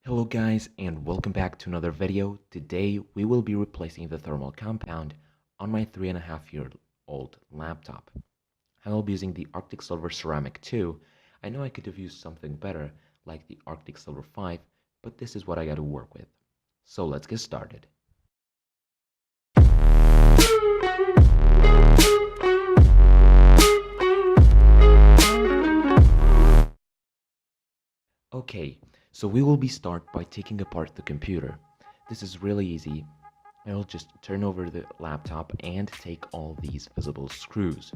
Hello guys and welcome back to another video. Today we will be replacing the thermal compound on my 3.5-year-old laptop. I will be using the Arctic Silver Ceramic 2. I know I could have used something better like the Arctic Silver 5, but this is what I got to work with. So let's get started. Okay, so we will start by taking apart the computer. This is really easy. I'll just turn over the laptop and take all these visible screws.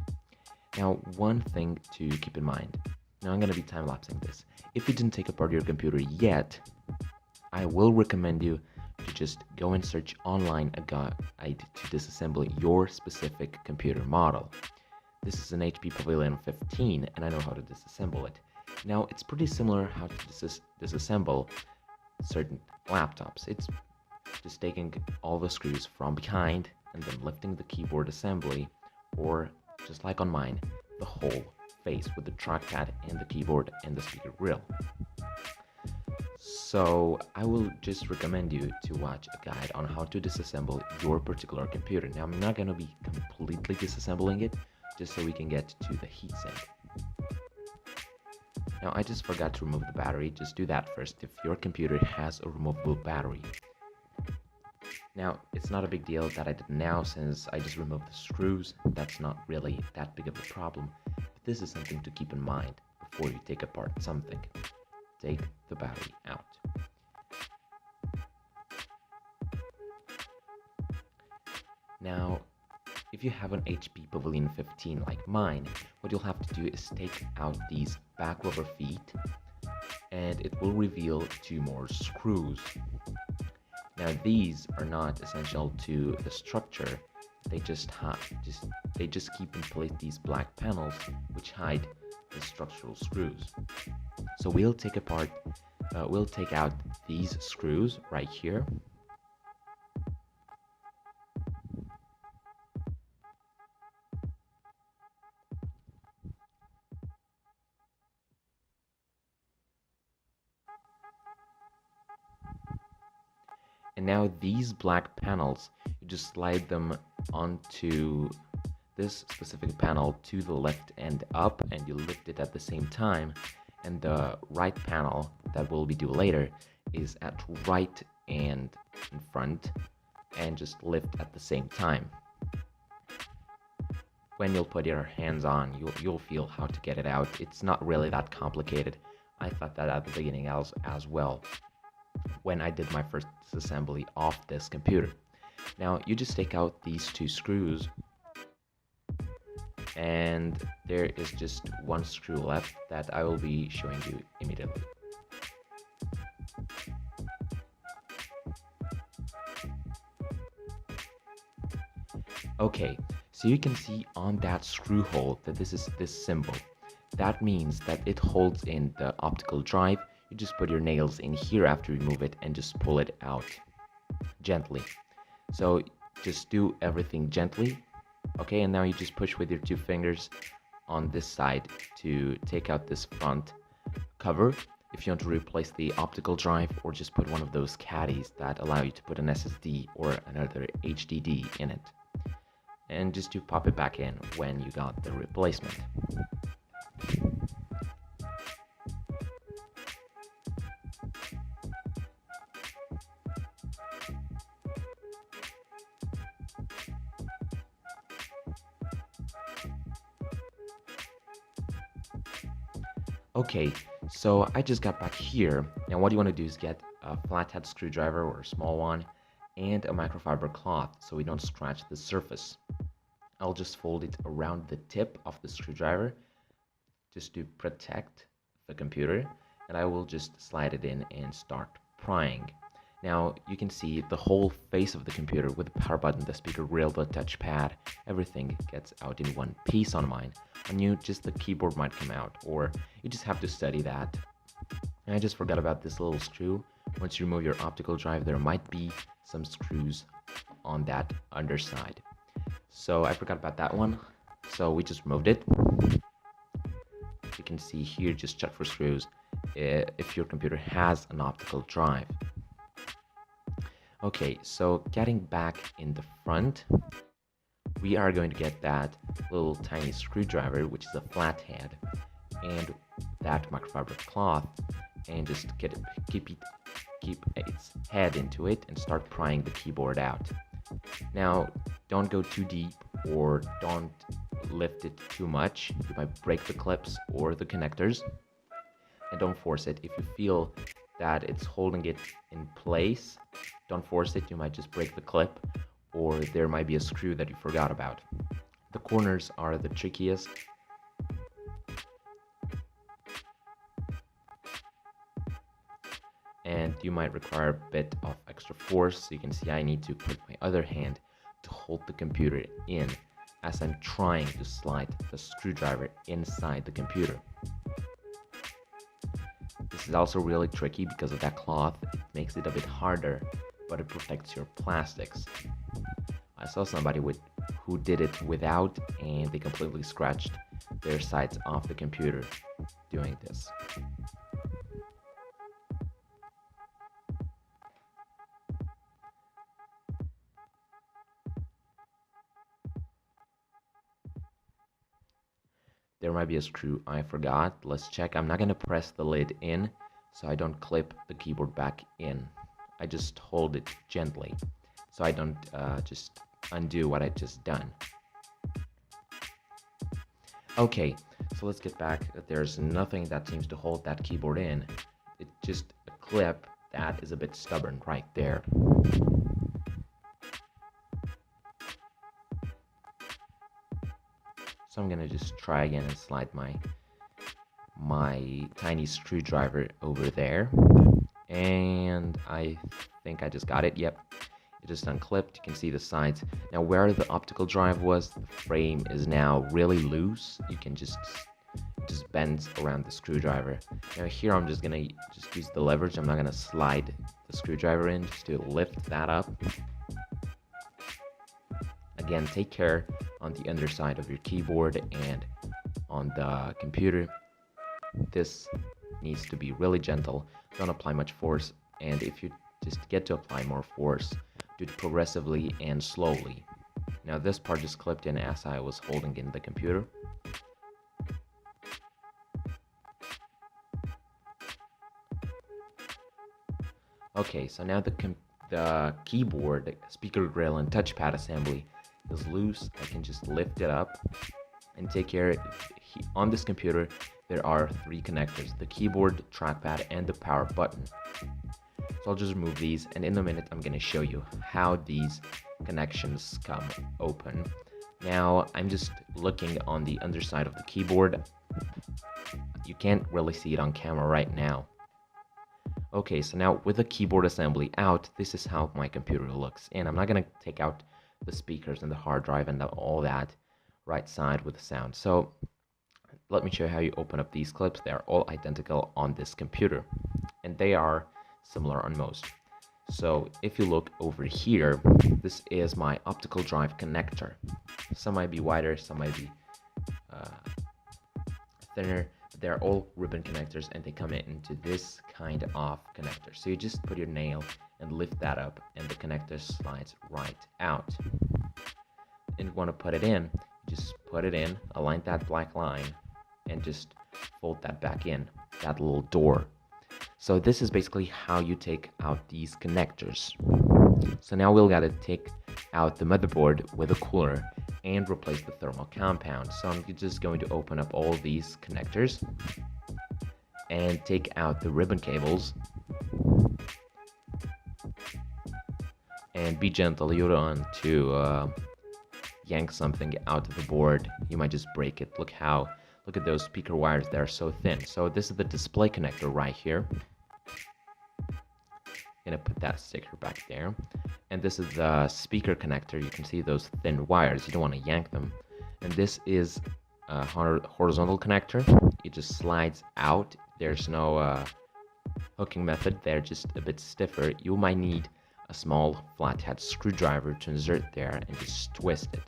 Now, one thing to keep in mind. Now, I'm going to be time-lapsing this. If you didn't take apart your computer yet, I will recommend you to just go and search online a guide to disassembling your specific computer model. This is an HP Pavilion 15, and I know how to disassemble it. Now, it's pretty similar how to disassemble certain laptops. It's just taking all the screws from behind and then lifting the keyboard assembly, or just like on mine, the whole face with the trackpad and the keyboard and the speaker grill. So I will just recommend you to watch a guide on how to disassemble your particular computer. Now, I'm not going to be completely disassembling it, just so we can get to the heatsink. Now, I just forgot to remove the battery. Just do that first if your computer has a removable battery. Now, it's not a big deal that I did now since I just removed the screws. That's not really that big of a problem, but this is something to keep in mind before you take apart something. Take the battery out. Now, if you have an HP Pavilion 15 like mine, what you'll have to do is take out these back rubber feet, and it will reveal 2 more screws. Now, these are not essential to the structure. They just keep in place these black panels which hide the structural screws. So we'll take out these screws right here. And now these black panels, you just slide them onto this specific panel to the left and up, and you lift it at the same time. And the right panel that we'll be doing later is at right and in front, and just lift at the same time. When you'll put your hands on, you'll feel how to get it out. It's not really that complicated. I thought that at the beginning as well, when I did my first disassembly of this computer. Now, you just take out these 2 screws, and there is just 1 screw left that I will be showing you immediately. Okay, so you can see on that screw hole that this is this symbol. That means that it holds in the optical drive. You just put your nails in here after you remove it and just pull it out gently. So just do everything gently. Okay, and now you just push with your 2 fingers on this side to take out this front cover if you want to replace the optical drive, or just put one of those caddies that allow you to put an SSD or another HDD in it. And just to pop it back in when you got the replacement. Okay, so I just got back here. Now what you want to do is get a flathead screwdriver or a small one and a microfiber cloth so we don't scratch the surface. I'll just fold it around the tip of the screwdriver just to protect the computer, and I will just slide it in and start prying. Now you can see the whole face of the computer with the power button, the speaker grill, the touchpad, everything gets out in one piece on mine. On you, just the keyboard might come out, or you just have to study that. And I just forgot about this little screw. Once you remove your optical drive, there might be some screws on that underside. So I forgot about that one, so we just removed it. You can see here, just check for screws, if your computer has an optical drive. Okay, so getting back in the front, we are going to get that little tiny screwdriver, which is a flathead, and that microfiber cloth, and just keep its head into it and start prying the keyboard out. Now, don't go too deep or don't lift it too much. You might break the clips or the connectors, and don't force it. If you feel that it's holding it in place, don't force it. You might just break the clip, or there might be a screw that you forgot about. The corners are the trickiest. And you might require a bit of extra force. So you can see I need to put my other hand to hold the computer in as I'm trying to slide the screwdriver inside the computer. This is also really tricky because of that cloth. It makes it a bit harder, but it protects your plastics. I saw somebody who did it without, and they completely scratched their sides off the computer doing this. There might be a screw I forgot. Let's check. I'm not going to press the lid in so I don't clip the keyboard back in. I just hold it gently so I don't just undo what I just done. Okay, so let's get back. There's nothing that seems to hold that keyboard in. It's just a clip that is a bit stubborn right there. So I'm gonna just try again and slide my tiny screwdriver over there. And I think I just got it. Yep, it just unclipped. You can see the sides. Now where the optical drive was, the frame is now really loose. You can just bends around the screwdriver. Now here I'm just gonna use the leverage. I'm not gonna slide the screwdriver in, just to lift that up. Again, take care on the underside of your keyboard and on the computer. This needs to be really gentle. Don't apply much force, and if you just get to apply more force, do it progressively and slowly. Now this part just clipped in as I was holding in the computer. Okay, so now the keyboard, speaker grill, and touchpad assembly is loose. I can just lift it up and take care. On this computer there are 3 connectors: the keyboard, trackpad, and the power button. So I'll just remove these, and in a minute I'm going to show you how these connections come open. Now I'm just looking on the underside of the keyboard. You can't really see it on camera right now. Okay, so now with the keyboard assembly out, this is how my computer looks. And I'm not going to take out the speakers and the hard drive and all that right side with the sound. So let me show you how you open up these clips. They are all identical on this computer, and they are similar on most. So if you look over here, this is my optical drive connector. Some might be wider, some might be thinner. They're all ribbon connectors, and they come into this kind of connector. So you just put your nail and lift that up, and the connector slides right out. And you want to put it in, just put it in, align that black line, and just fold that back in, that little door. So this is basically how you take out these connectors. So now we'll gotta take out the motherboard with a cooler and replace the thermal compound. So I'm just going to open up all these connectors and take out the ribbon cables. And be gentle, you don't want to yank something out of the board. You might just break it. Look at those speaker wires, they're so thin. So this is the display connector right here. Gonna put that sticker back there. And this is the speaker connector. You can see those thin wires, you don't want to yank them. And this is a horizontal connector. It just slides out. There's no hooking method, they're just a bit stiffer. You might need a small flathead screwdriver to insert there and just twist it.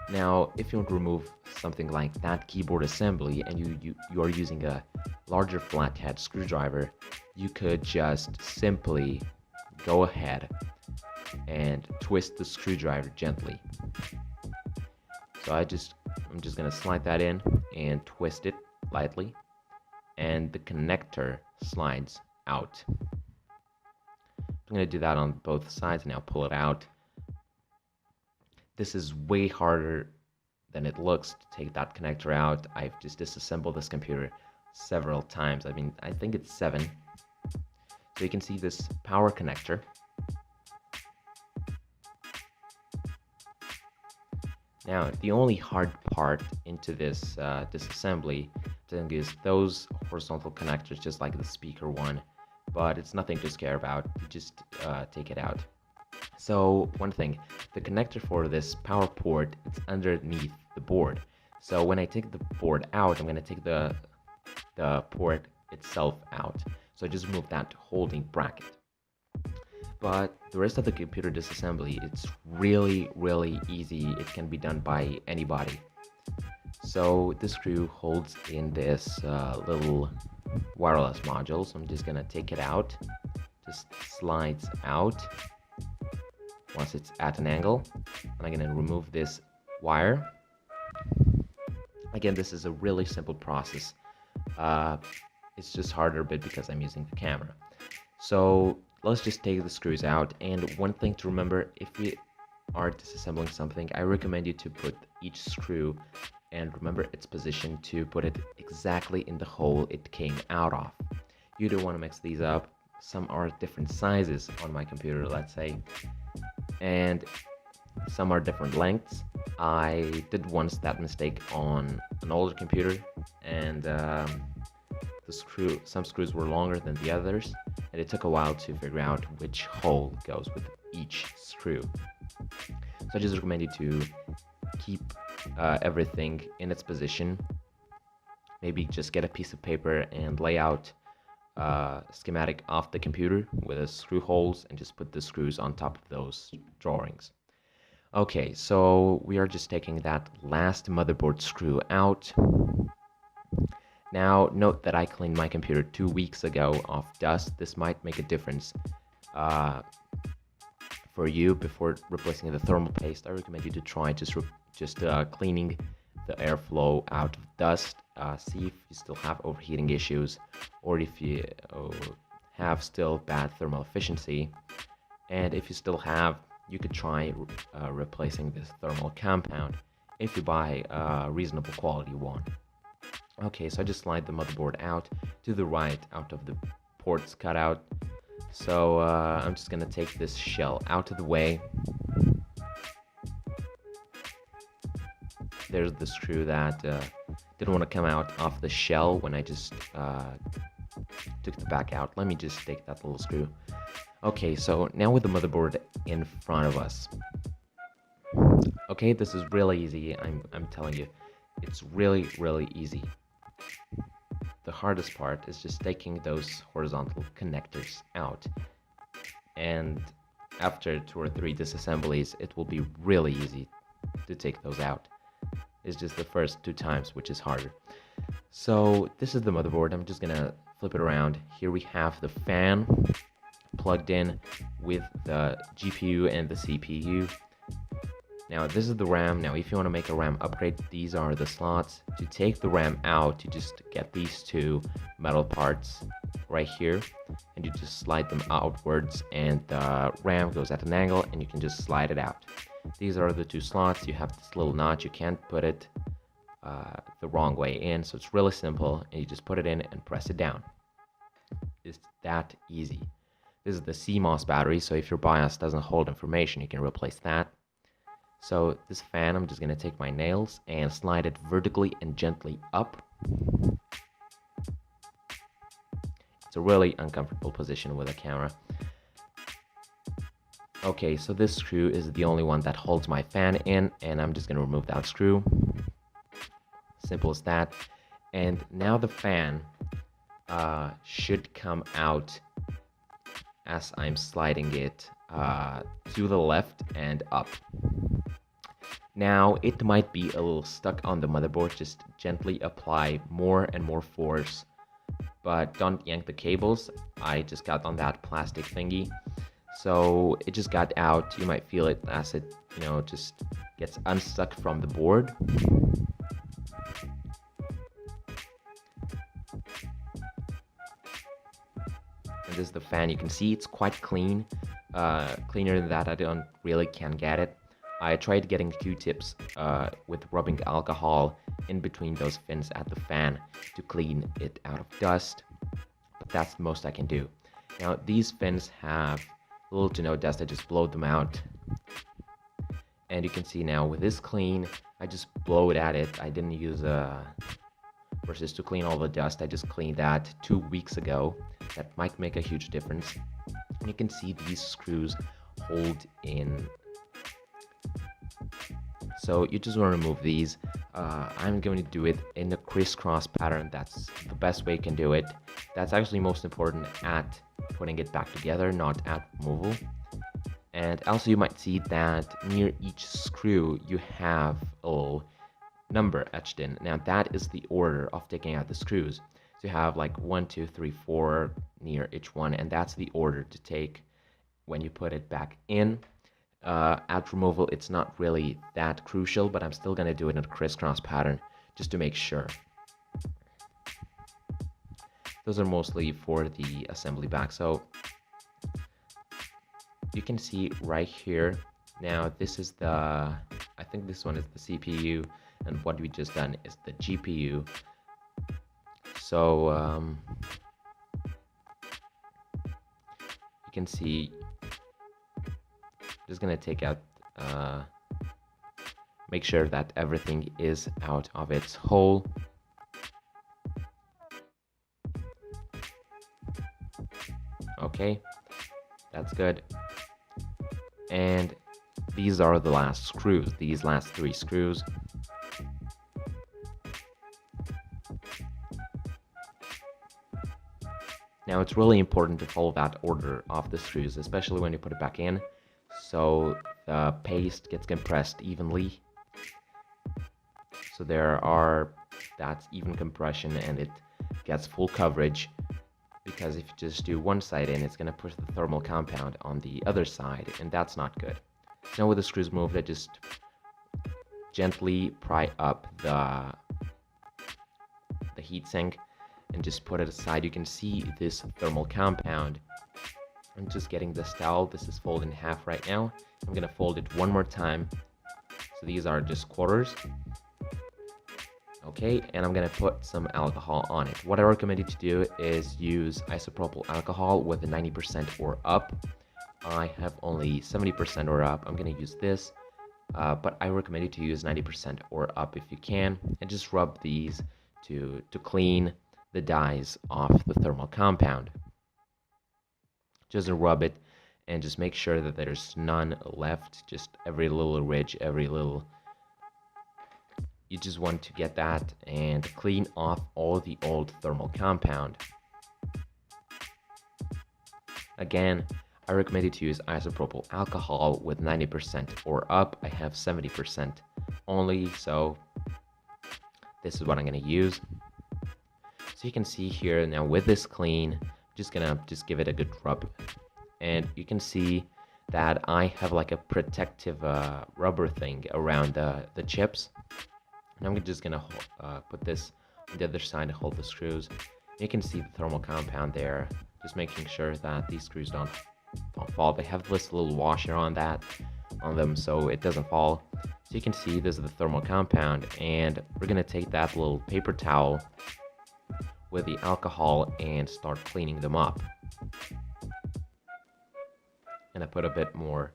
Now if you want to remove something like that keyboard assembly, and you are using a larger flathead screwdriver, you could just simply go ahead and twist the screwdriver gently. So I'm just gonna slide that in and twist it lightly, and the connector slides out. I'm gonna do that on both sides. Now pull it out. This is way harder than it looks to take that connector out. I've just disassembled this computer several times. I mean, I think it's 7. So you can see this power connector. Now, the only hard part into this disassembly thing is those horizontal connectors, just like the speaker one, but it's nothing to scare about. You just take it out. So one thing, the connector for this power port, it's underneath the board. So when I take the board out, I'm going to take the port itself out. So I just remove that holding bracket. But the rest of the computer disassembly, it's really easy. It can be done by anybody. So this screw holds in this little wireless module. So I'm just going to take it out. Just slides out once it's at an angle. And I'm going to remove this wire. Again, this is a really simple process. It's just harder a bit because I'm using the camera. So let's just take the screws out. And one thing to remember, if you are disassembling something, I recommend you to put each screw and remember its position, to put it exactly in the hole it came out of. You don't want to mix these up. Some are different sizes on my computer, let's say, and some are different lengths. I did once that mistake on an older computer, and some screws were longer than the others, and it took a while to figure out which hole goes with each screw. So I just recommend you to keep everything in its position. Maybe just get a piece of paper and lay out a schematic of the computer with the screw holes, and just put the screws on top of those drawings. Okay, so we are just taking that last motherboard screw out. Now, note that I cleaned my computer 2 weeks ago of dust. This might make a difference for you. Before replacing the thermal paste, I recommend you to try just cleaning the airflow out of dust. See if you still have overheating issues, or if you have still bad thermal efficiency. And if you still have, you could try replacing this thermal compound if you buy a reasonable quality one. Okay, so I just slide the motherboard out to the right, out of the ports cut out. So I'm just gonna take this shell out of the way. There's the screw that didn't want to come out of the shell when I just took the back out. Let me just take that little screw. Okay, so now with the motherboard in front of us. Okay, this is really easy. I'm telling you, it's really easy. The hardest part is just taking those horizontal connectors out. And after 2 or 3 disassemblies, it will be really easy to take those out. It's just the first 2 times which is harder. So this is the motherboard. I'm just gonna flip it around. Here we have the fan plugged in with the GPU and the CPU. Now this is the RAM. Now if you want to make a RAM upgrade, these are the slots. To take the RAM out, you just get these 2 metal parts right here, and you just slide them outwards, and the RAM goes at an angle, and you can just slide it out. These are the 2 slots. You have this little notch. You can't put it the wrong way in, so it's really simple, and you just put it in and press it down. It's that easy. This is the CMOS battery, so if your BIOS doesn't hold information, you can replace that. So this fan, I'm just going to take my nails and slide it vertically and gently up. It's a really uncomfortable position with a camera. Okay, so this screw is the only one that holds my fan in, and I'm just going to remove that screw. Simple as that. And now the fan should come out as I'm sliding it to the left and up. Now it might be a little stuck on the motherboard. Just gently apply more and more force but don't yank the cables. I just got on that plastic thingy, so it just got out. You might feel it as it, just gets unstuck from the board. And this is the fan. You can see it's quite clean, cleaner than that. I don't really can get it. I tried getting Q-tips with rubbing alcohol in between those fins at the fan to clean it out of dust, but that's the most I can do. Now these fins have little to no dust. I just blow them out, and you can see now with this clean, I just blow it at it. I didn't use versus to clean all the dust. I just cleaned that 2 weeks ago. That might make a huge difference. And you can see these screws hold in. So you just want to remove these. I'm going to do it in a crisscross pattern. That's the best way you can do it. That's actually most important at putting it back together, not at removal. And also you might see that near each screw you have a little number etched in. Now that is the order of taking out the screws. So you have like 1, 2, 3, 4 near each one, and that's the order to take when you put it back in. At removal, it's not really that crucial, but I'm still gonna do it in a crisscross pattern just to make sure. Those are mostly for the assembly back. So you can see right here. Now this is I think this one is the CPU, and what we just done is the GPU. So you can see, just gonna take out, make sure that everything is out of its hole. Okay, that's good. And these are the last screws, these last 3 screws. Now it's really important to follow that order of the screws, especially when you put it back in, so the paste gets compressed evenly. So that's even compression, and it gets full coverage, because if you just do one side in, it's going to push the thermal compound on the other side, and that's not good. Now with the screws moved, I just gently pry up the heatsink and just put it aside. You can see this thermal compound. I'm just getting this towel. This is folded in half right now. I'm gonna fold it one more time. So these are just quarters. Okay, and I'm gonna put some alcohol on it. What I recommend you to do is use isopropyl alcohol with a 90% or up. I have only 70% or up. I'm gonna use this, but I recommend you to use 90% or up if you can, and just rub these to clean the dyes off the thermal compound. Just rub it and just make sure that there's none left. Just every little ridge, every little. You just want to get that and clean off all the old thermal compound. Again, I recommend you to use isopropyl alcohol with 90% or up. I have 70% only, so this is what I'm going to use. So you can see here now with this clean, I'm just gonna give it a good rub, and you can see that I have like a protective rubber thing around the chips. And I'm just gonna put this on the other side to hold the screws. You can see the thermal compound there, just making sure that these screws don't fall. They have this little washer on them so it doesn't fall. So you can see this is the thermal compound, and we're gonna take that little paper towel with the alcohol and start cleaning them up. And I put a bit more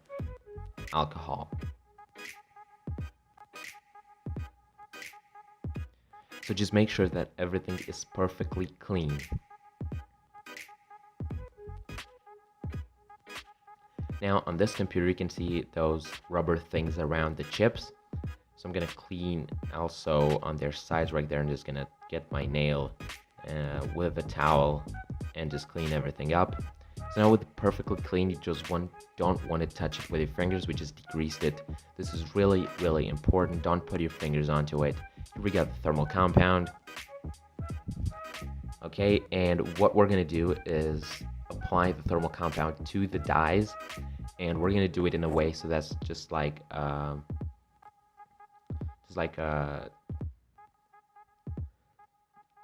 alcohol. So just make sure that everything is perfectly clean. Now on this computer you can see those rubber things around the chips. So I'm gonna clean also on their sides right there, and just gonna get my nail with a towel and just clean everything up. So now with perfectly clean, you just don't want to touch it with your fingers. We just degreased it. This is really, really important. Don't put your fingers onto it. Here we got the thermal compound. Okay, and what we're gonna do is apply the thermal compound to the dies, and we're gonna do it in a way so that's just like a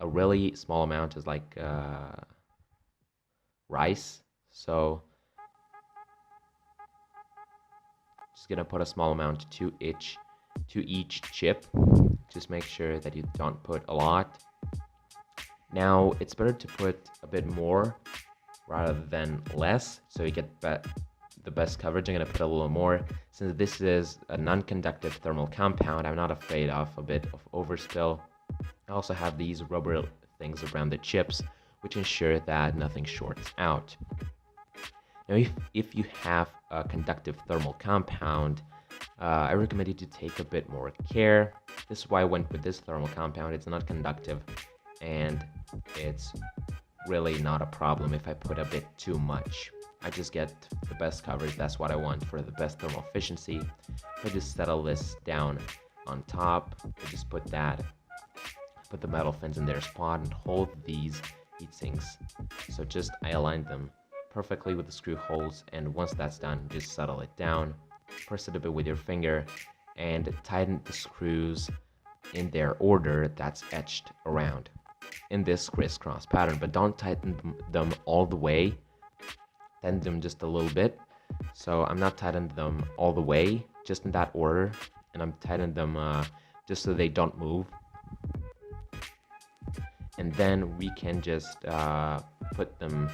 really small amount is like rice. So just gonna put a small amount to each chip. Just make sure that you don't put a lot. Now it's better to put a bit more rather than less, so you get the best coverage. I'm gonna put a little more. Since this is a non-conductive thermal compound, I'm not afraid of a bit of overspill. I also have these rubber things around the chips, which ensure that nothing shorts out. Now, if you have a conductive thermal compound, I recommend you to take a bit more care. This is why I went with this thermal compound. It's not conductive, and it's really not a problem if I put a bit too much. I just get the best coverage. That's what I want for the best thermal efficiency. I just settle this down on top. I just put the metal fins in their spot and hold these heat sinks. So I aligned them perfectly with the screw holes, and once that's done, just settle it down, press it a bit with your finger, and tighten the screws in their order that's etched around in this crisscross pattern. But don't tighten them all the way, tighten them just a little bit. So I'm not tightening them all the way, just in that order, and I'm tightening them just so they don't move. And then we can just put them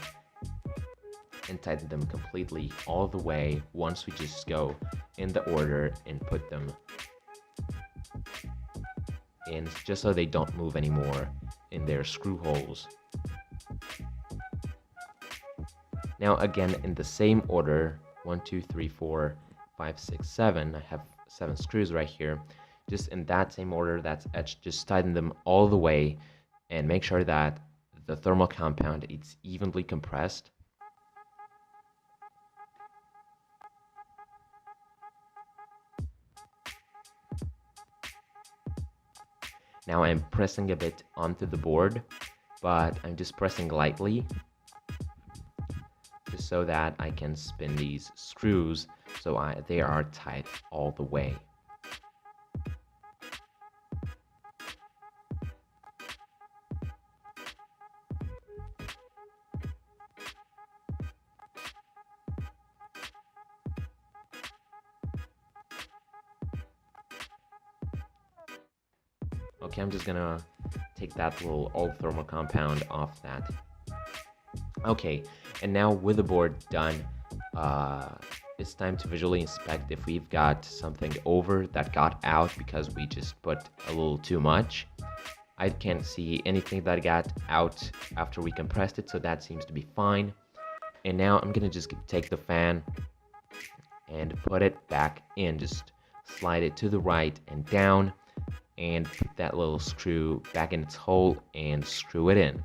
and tighten them completely all the way once we just go in the order and put them in, just so they don't move anymore in their screw holes. Now again, in the same order, 1, 2, 3, 4, 5, 6, 7, I have 7 screws right here. Just in that same order that's etched, just tighten them all the way and make sure that the thermal compound is evenly compressed. Now I'm pressing a bit onto the board, but I'm just pressing lightly, just so that I can spin these screws so they are tight all the way. Okay, I'm just gonna take that little old thermal compound off that. Okay, and now with the board done, it's time to visually inspect if we've got something over that got out because we just put a little too much. I can't see anything that got out after we compressed it, so that seems to be fine. And now I'm gonna just take the fan and put it back in. Just slide it to the right and down, and put that little screw back in its hole and screw it in.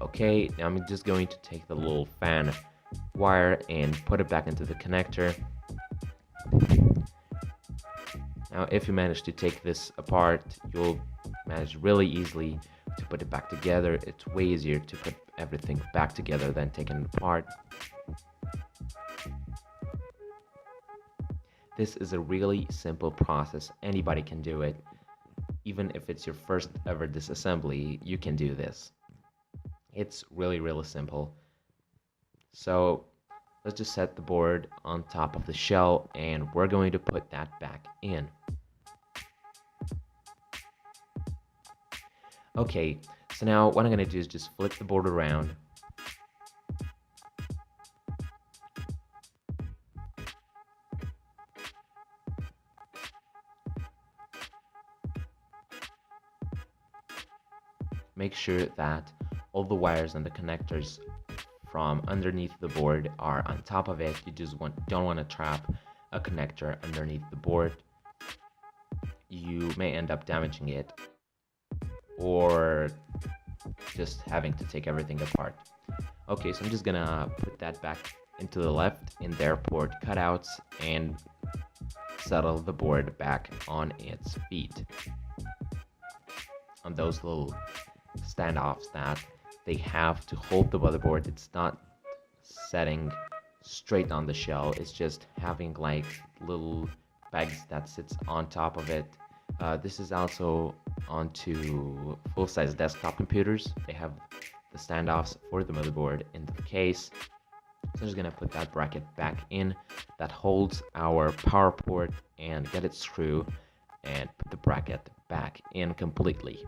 Okay, now I'm just going to take the little fan wire and put it back into the connector. Now if you manage to take this apart, you'll manage really easily to put it back together. It's way easier to put everything back together than taking it apart. This is a really simple process. Anybody can do it. Even if it's your first ever disassembly, you can do this. It's really simple. So let's just set the board on top of the shell, and we're going to put that back in. Okay, so now what I'm going to do is just flip the board around. Make sure that all the wires and the connectors from underneath the board are on top of it. You just don't want to trap a connector underneath the board. You may end up damaging it or just having to take everything apart. Okay, so I'm just gonna put that back into the left in their port cutouts and settle the board back on its feet. On those little standoffs that they have to hold the motherboard, it's not setting straight on the shell, it's just having like little pegs that sits on top of it. This is also onto full-size desktop computers. They have the standoffs for the motherboard in the case. So I'm just gonna put that bracket back in that holds our power port and get it screw and put the bracket back in completely.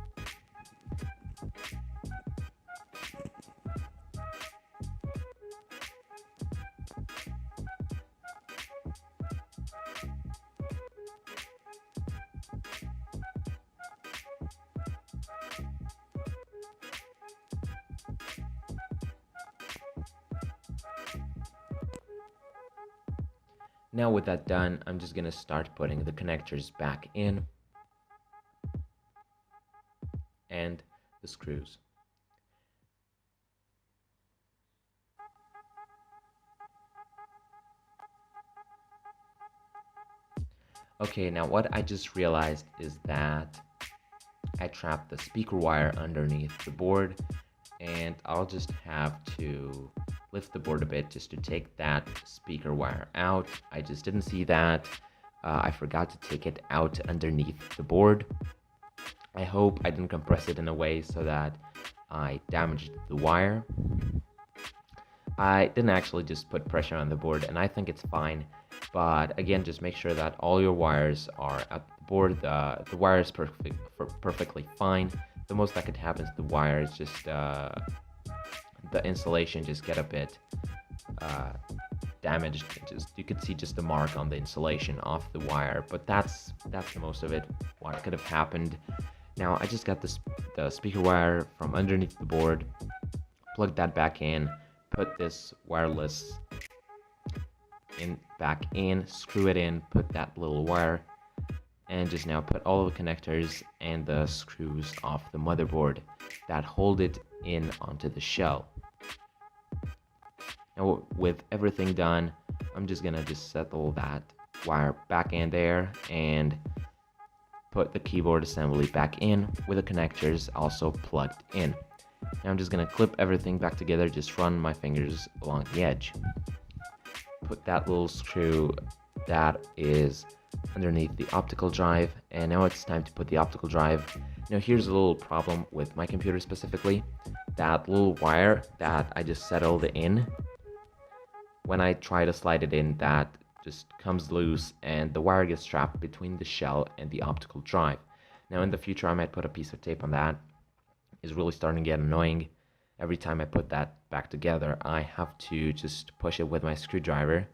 Now with that done, I'm just gonna start putting the connectors back in and the screws. Okay, now what I just realized is that I trapped the speaker wire underneath the board, and I'll just have to lift the board a bit just to take that speaker wire out. I just didn't see that. I forgot to take it out underneath the board. I hope I didn't compress it in a way so that I damaged the wire. I didn't actually just put pressure on the board, and I think it's fine. But again, just make sure that all your wires are at the board. The wire is perfectly fine. The most that could happen is the wire is just the insulation just get a bit damaged. You could see just the mark on the insulation off the wire, but that's the most of it. What could have happened? Now I just got the speaker wire from underneath the board, plugged that back in, put this wireless back in, screw it in, put that little wire, and just now put all the connectors and the screws off the motherboard that hold it in onto the shell. Now with everything done, I'm just gonna just settle that wire back in there and put the keyboard assembly back in with the connectors also plugged in. Now I'm just gonna clip everything back together, just run my fingers along the edge. Put that little screw that is underneath the optical drive, and now it's time to put the optical drive. Now here's a little problem with my computer specifically. That little wire that I just settled in, when I try to slide it in, that just comes loose and the wire gets trapped between the shell and the optical drive. Now in the future I might put a piece of tape on that. It's really starting to get annoying. Every time I put that back together, I have to just push it with my screwdriver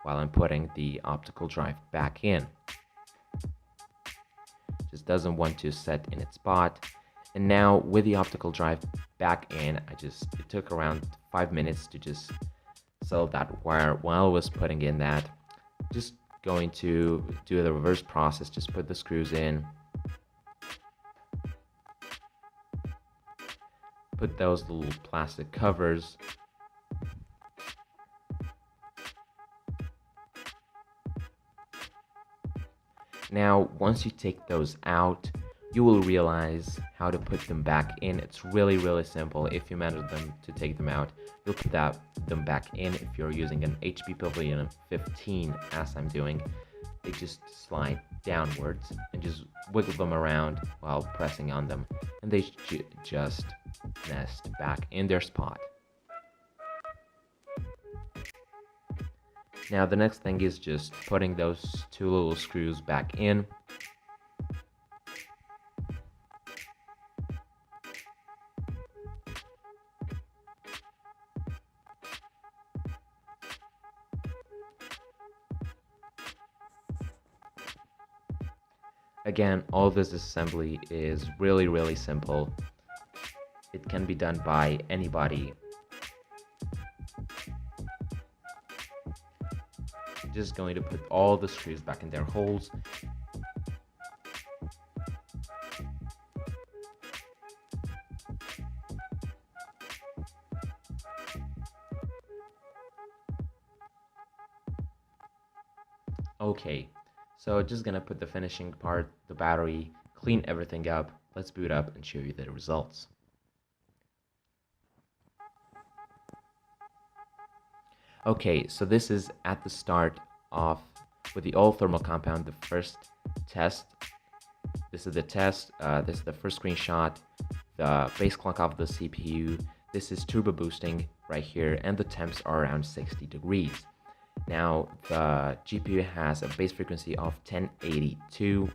while I'm putting the optical drive back in. Just doesn't want to set in its spot. And now with the optical drive back in, it took around 5 minutes to just settle that wire while I was putting in that. Just going to do the reverse process, just put the screws in, put those little plastic covers, now once you take those out, you will realize how to put them back in. It's really simple. If you manage to take them out, you'll put them back in. If you're using an HP Pavilion 15 as I'm doing, they just slide downwards and just wiggle them around while pressing on them, and they just nest back in their spot. Now the next thing is just putting those two little screws back in. Again, all this assembly is really simple. It can be done by anybody. Just going to put all the screws back in their holes. Okay, so just gonna put the finishing part, the battery, clean everything up. Let's boot up and show you the results. Okay, so this is at the start of, with the all thermal compound, the first test. This is the test, this is the first screenshot, the base clock of the CPU. This is turbo boosting right here, and the temps are around 60 degrees. Now, the GPU has a base frequency of 1082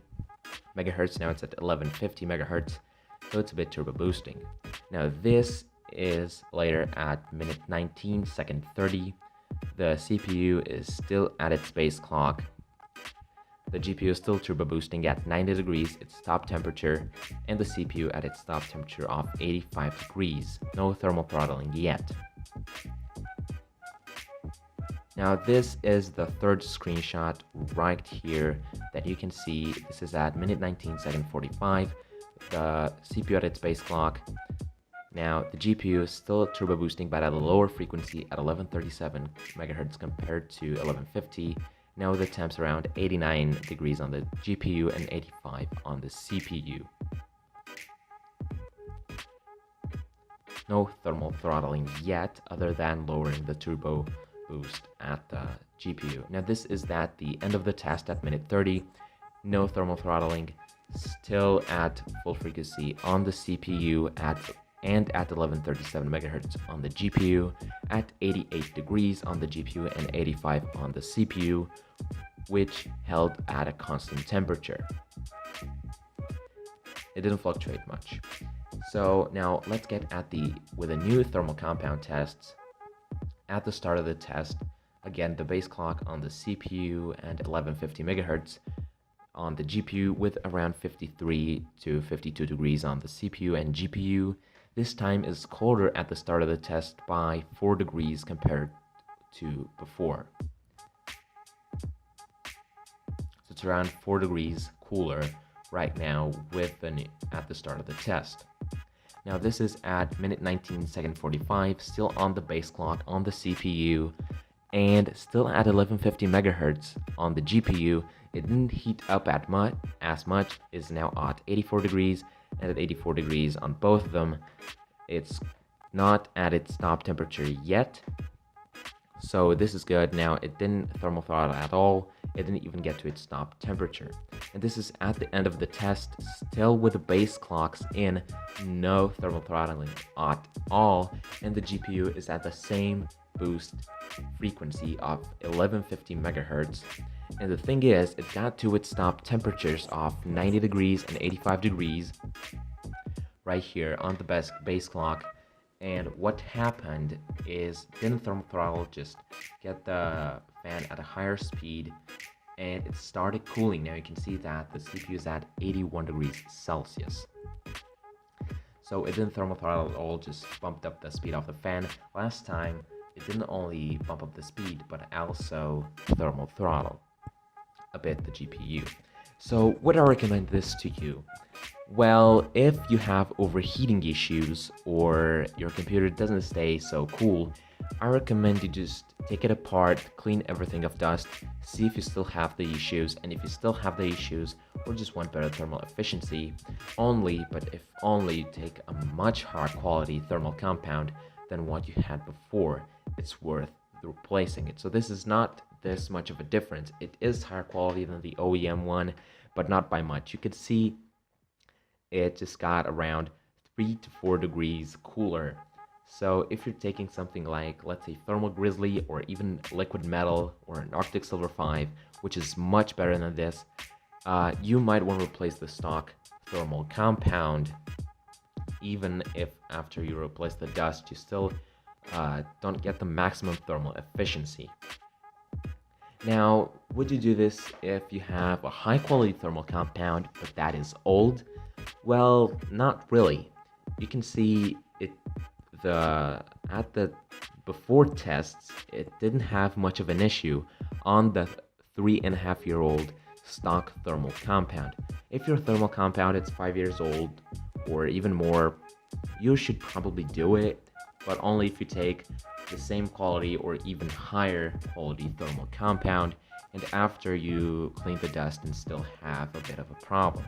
megahertz. Now it's at 1150 megahertz, so it's a bit turbo boosting. Now, this is later at minute 19, second 30. The CPU is still at its base clock. The GPU is still turbo boosting at 90 degrees, its top temperature, and the CPU at its top temperature of 85 degrees. No thermal throttling yet. Now this is the third screenshot right here that you can see. This is at minute 19, second 45. The CPU at its base clock. Now the GPU is still turbo boosting, but at a lower frequency at 1137 megahertz compared to 1150. Now the temps around 89 degrees on the GPU and 85 on the CPU. No thermal throttling yet, other than lowering the turbo boost at the GPU. Now this is at the end of the test at minute 30. No thermal throttling, still at full frequency on the CPU and at 1137 megahertz on the GPU, at 88 degrees on the GPU and 85 on the CPU, which held at a constant temperature. It didn't fluctuate much. So now let's get at with a new thermal compound tests. At the start of the test, again, the base clock on the CPU and 1150 megahertz on the GPU, with around 53 to 52 degrees on the CPU and GPU. This time is colder at the start of the test by 4 degrees compared to before. So it's around 4 degrees cooler right now at the start of the test. Now this is at minute 19, second 45, still on the base clock on the CPU, and still at 1150 megahertz on the GPU. It didn't heat up as much, is now at 84 degrees, and at 84 degrees on both of them. It's not at its top temperature yet, so this is good. Now it didn't thermal throttle at all, it didn't even get to its top temperature. And this is at the end of the test, still with the base clocks in, no thermal throttling at all, and the GPU is at the same boost frequency of 1150 megahertz. And the thing is, it got to its top temperatures of 90 degrees and 85 degrees right here on the base clock. And what happened is, didn't thermal throttle, just get the fan at a higher speed, and it started cooling. Now you can see that the CPU is at 81 degrees Celsius. So it didn't thermal throttle at all, just bumped up the speed of the fan. Last time, it didn't only bump up the speed, but also thermal throttle a bit the GPU. So would I recommend this to you? Well, if you have overheating issues or your computer doesn't stay so cool, I recommend you just take it apart, clean everything of dust, see if you still have the issues, and if you still have the issues or just want better thermal efficiency, if only you take a much higher quality thermal compound than what you had before, it's worth replacing it. So this is not this much of a difference. It is higher quality than the OEM one, but not by much. You could see it just got around 3 to 4 degrees cooler. So if you're taking something like, let's say, Thermal Grizzly or even Liquid Metal or an Arctic Silver 5, which is much better than this, you might want to replace the stock thermal compound, even if after you replace the dust, you still don't get the maximum thermal efficiency. Now, would you do this if you have a high-quality thermal compound, but that is old? Well, not really. You can see it at the before tests, it didn't have much of an issue on the 3.5-year-old stock thermal compound. If your thermal compound is 5 years old or even more, you should probably do it, but only if you take the same quality or even higher quality thermal compound and after you clean the dust and still have a bit of a problem.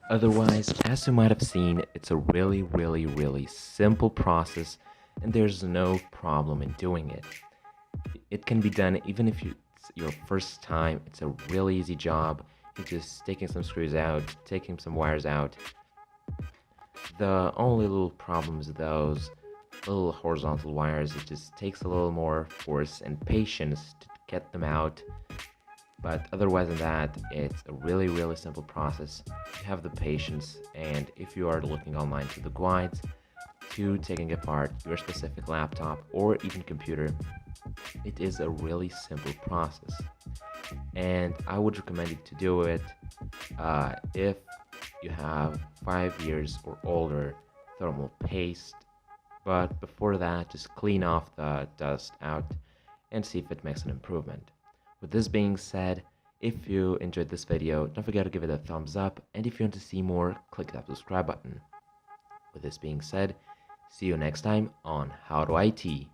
Otherwise, as you might have seen, it's a really simple process and there's no problem in doing it. It can be done even if it's your first time. It's a really easy job. You're just taking some screws out, taking some wires out. The only little problem is those little horizontal wires. It just takes a little more force and patience to get them out. But otherwise than that, it's a really simple process. You have the patience, and if you are looking online to the guides to taking apart your specific laptop or even computer, it is a really simple process. And I would recommend you to do it if you have 5 years or older thermal paste. But before that, just clean off the dust out and see if it makes an improvement. With this being said, if you enjoyed this video, don't forget to give it a thumbs up, and if you want to see more, click that subscribe button. With this being said, see you next time on HowToIT.